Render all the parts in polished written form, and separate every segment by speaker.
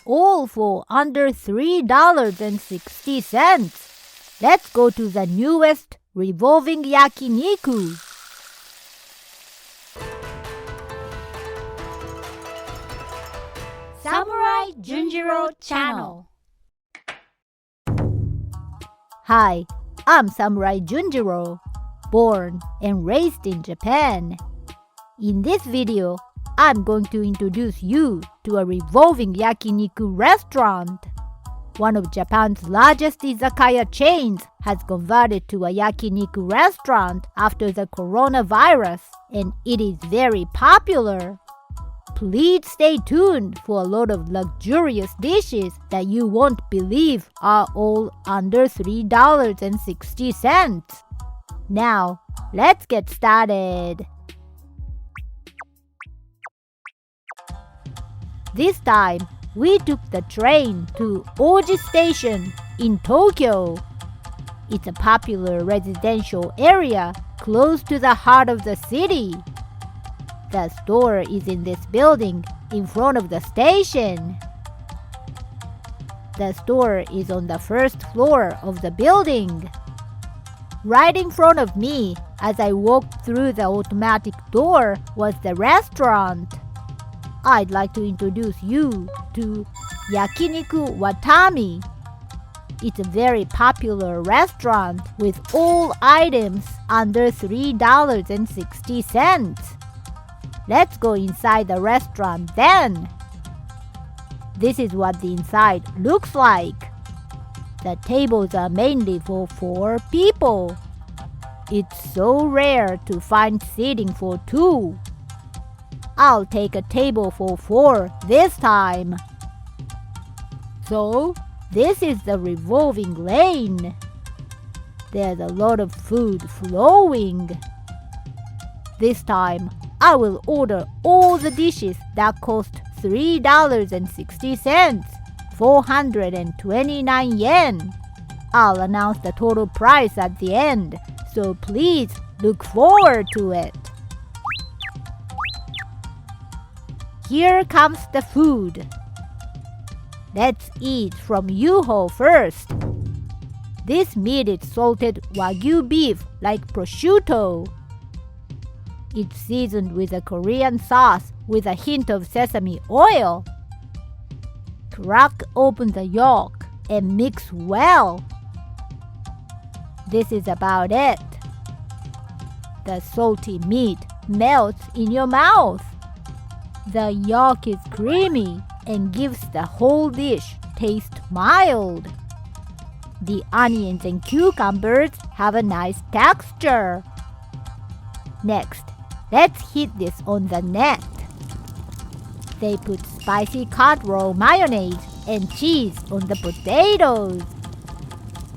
Speaker 1: all for under $3.60. Let's go to the newest revolving yakiniku.
Speaker 2: Samurai Junjiro Channel.
Speaker 1: Hi, I'm Samurai Junjiro, born and raised in Japan. In this video, I'm going to introduce you to a revolving yakiniku restaurant. One of Japan's largest izakaya chains has converted to a yakiniku restaurant after the coronavirus, and it is very popular. Please stay tuned for a lot of luxurious dishes that you won't believe are all under $3.60. Now, let's get started. This time, we took the train to Oji Station in Tokyo. It's a popular residential area close to the heart of the city. The store is in this building in front of the station. The store is on the first floor of the building. Right in front of me, as I walked through the automatic door, was the restaurant. I'd like to introduce you to Yakiniku Watami. It's a very popular restaurant with all items under $3.60. Let's go inside the restaurant then. This is what the inside looks like. The tables are mainly for 4 people. It's so rare to find seating for 2. I'll take a table for 4 this time. So, this is the revolving lane. There's a lot of food flowing. This time, I will order all the dishes that cost $3.60, 429 yen. I'll announce the total price at the end, so please look forward to it. Here comes the food. Let's eat from Yuho first. This meat is salted Wagyu beef like prosciutto. It's seasoned with a Korean sauce with a hint of sesame oil. Crack open the yolk and mix well. This is about it. The salty meat melts in your mouth. The yolk is creamy and gives the whole dish taste mild. The onions and cucumbers have a nice texture. Next, let's heat this on the net. They put spicy cod roll mayonnaise and cheese on the potatoes.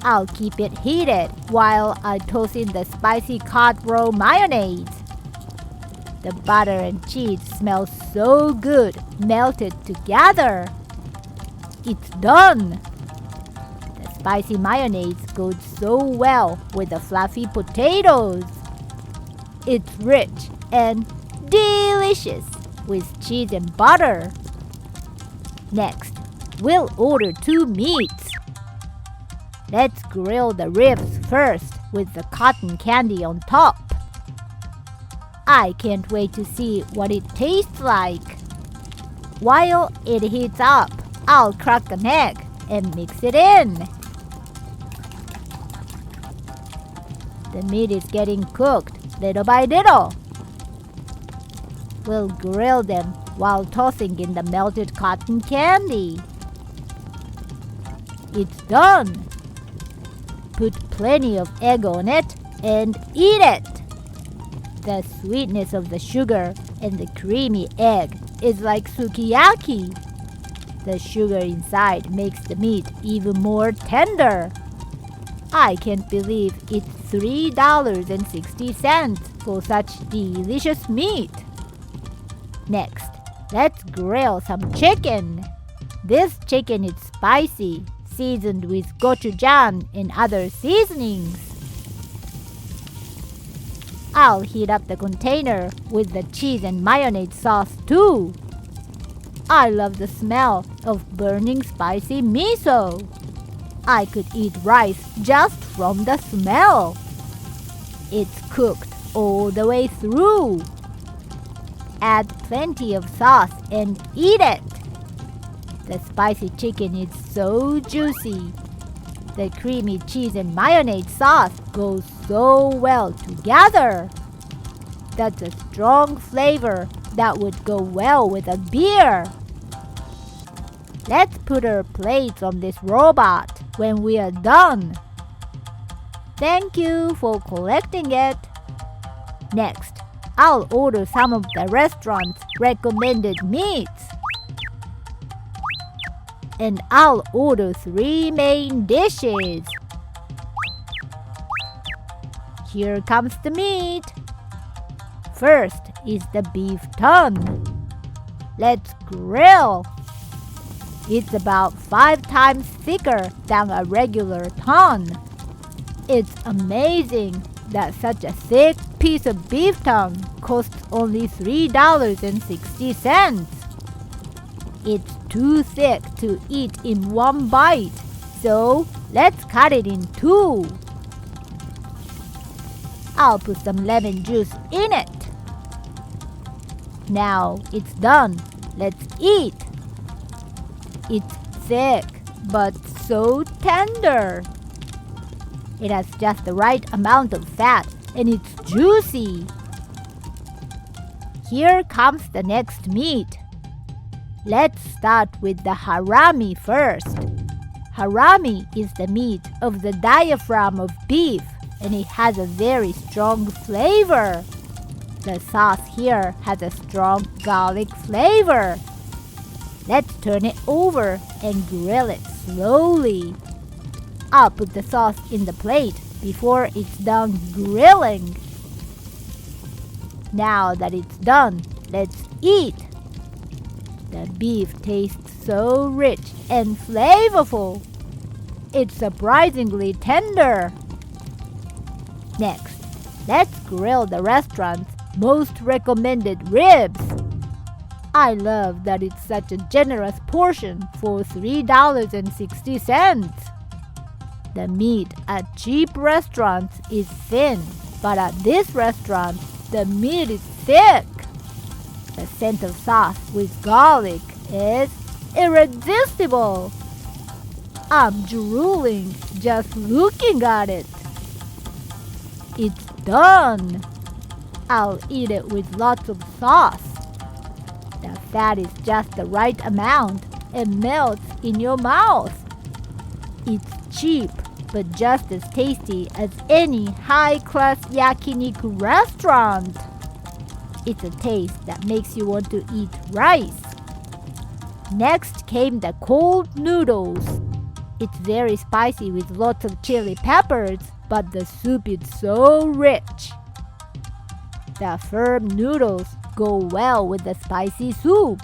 Speaker 1: I'll keep it heated while I toss in the spicy cod roll mayonnaise. The butter and cheese smell so good, melted together. It's done! The spicy mayonnaise goes so well with the fluffy potatoes. It's rich and delicious with cheese and butter. Next, we'll order 2 meats. Let's grill the ribs first with the cotton candy on top. I can't wait to see what it tastes like. While it heats up, I'll crack an egg and mix it in. The meat is getting cooked little by little. We'll grill them while tossing in the melted cotton candy. It's done. Put plenty of egg on it and eat it. The sweetness of the sugar and the creamy egg is like sukiyaki. The sugar inside makes the meat even more tender. I can't believe it's $3.60 for such delicious meat. Next, let's grill some chicken. This chicken is spicy, seasoned with gochujang and other seasonings. I'll heat up the container with the cheese and mayonnaise sauce too. I love the smell of burning spicy miso. I could eat rice just from the smell. It's cooked all the way through. Add plenty of sauce and eat it. The spicy chicken is so juicy. The creamy cheese and mayonnaise sauce goes so well together. That's a strong flavor that would go well with a beer. Let's put our plates on this robot when we are done. Thank you for collecting it. Next, I'll order some of the restaurant's recommended meats. And I'll order 3 main dishes. Here comes the meat. First is the beef tongue. Let's grill. It's about 5 times thicker than a regular tongue. It's amazing that such a thick piece of beef tongue costs only $3.60. It's too thick to eat in one bite, so let's cut it in 2. I'll put some lemon juice in it. Now it's done. Let's eat. It's thick, but so tender. It has just the right amount of fat, and it's juicy. Here comes the next meat. Let's start with the harami first. Harami is the meat of the diaphragm of beef, and it has a very strong flavor. The sauce here has a strong garlic flavor. Let's turn it over and grill it slowly. I'll put the sauce in the plate before it's done grilling. Now that it's done, let's eat. The beef tastes so rich and flavorful. It's surprisingly tender. Next, let's grill the restaurant's most recommended ribs. I love that it's such a generous portion for $3.60. The meat at cheap restaurants is thin, but at this restaurant, the meat is thick. The scent of sauce with garlic is irresistible. I'm drooling just looking at it. It's done. I'll eat it with lots of sauce. The fat is just the right amount and melts in your mouth. It's cheap, but just as tasty as any high-class yakiniku restaurant. It's a taste that makes you want to eat rice. Next came the cold noodles. It's very spicy with lots of chili peppers, but the soup is so rich. The firm noodles go well with the spicy soup.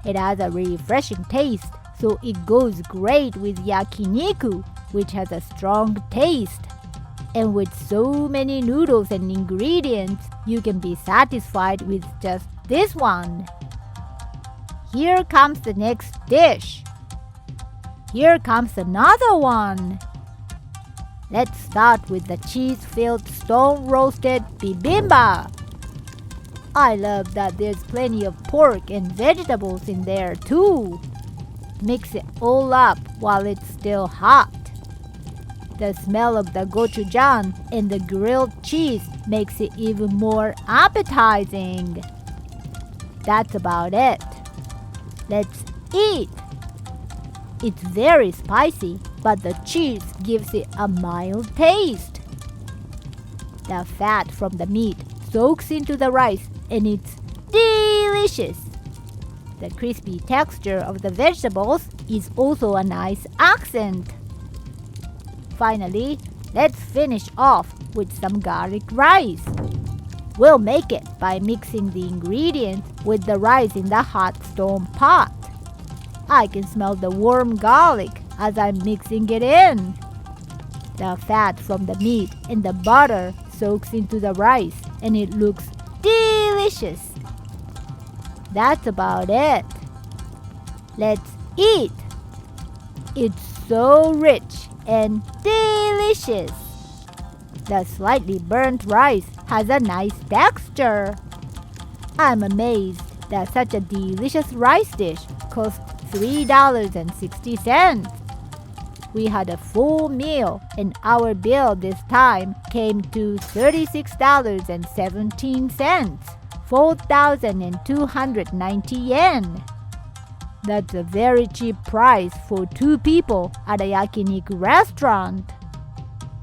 Speaker 1: It has a refreshing taste, so it goes great with yakiniku, which has a strong taste. And with so many noodles and ingredients, you can be satisfied with just this one. Here comes the next dish. Here comes another one. Let's start with the cheese-filled stone-roasted bibimbap. I love that there's plenty of pork and vegetables in there too. Mix it all up while it's still hot. The smell of the gochujang and the grilled cheese makes it even more appetizing. That's about it. Let's eat. It's very spicy, but the cheese gives it a mild taste. The fat from the meat soaks into the rice and it's delicious. The crispy texture of the vegetables is also a nice accent. Finally, let's finish off with some garlic rice. We'll make it by mixing the ingredients with the rice in the hot stone pot. I can smell the warm garlic as I'm mixing it in. The fat from the meat and the butter soaks into the rice and it looks delicious. That's about it. Let's eat. It's so rich and delicious. The slightly burnt rice has a nice texture. I'm amazed that such a delicious rice dish costs $3.60. We had a full meal and our bill this time came to $36.17, 4,290 yen. That's a very cheap price for 2 people at a yakiniku restaurant.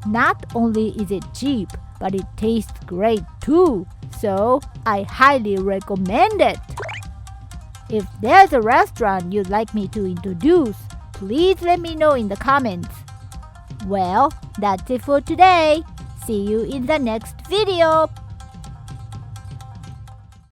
Speaker 1: Not only is it cheap, but it tastes great too, so I highly recommend it. If there's a restaurant you'd like me to introduce, please let me know in the comments. Well, that's it for today. See you in the next video.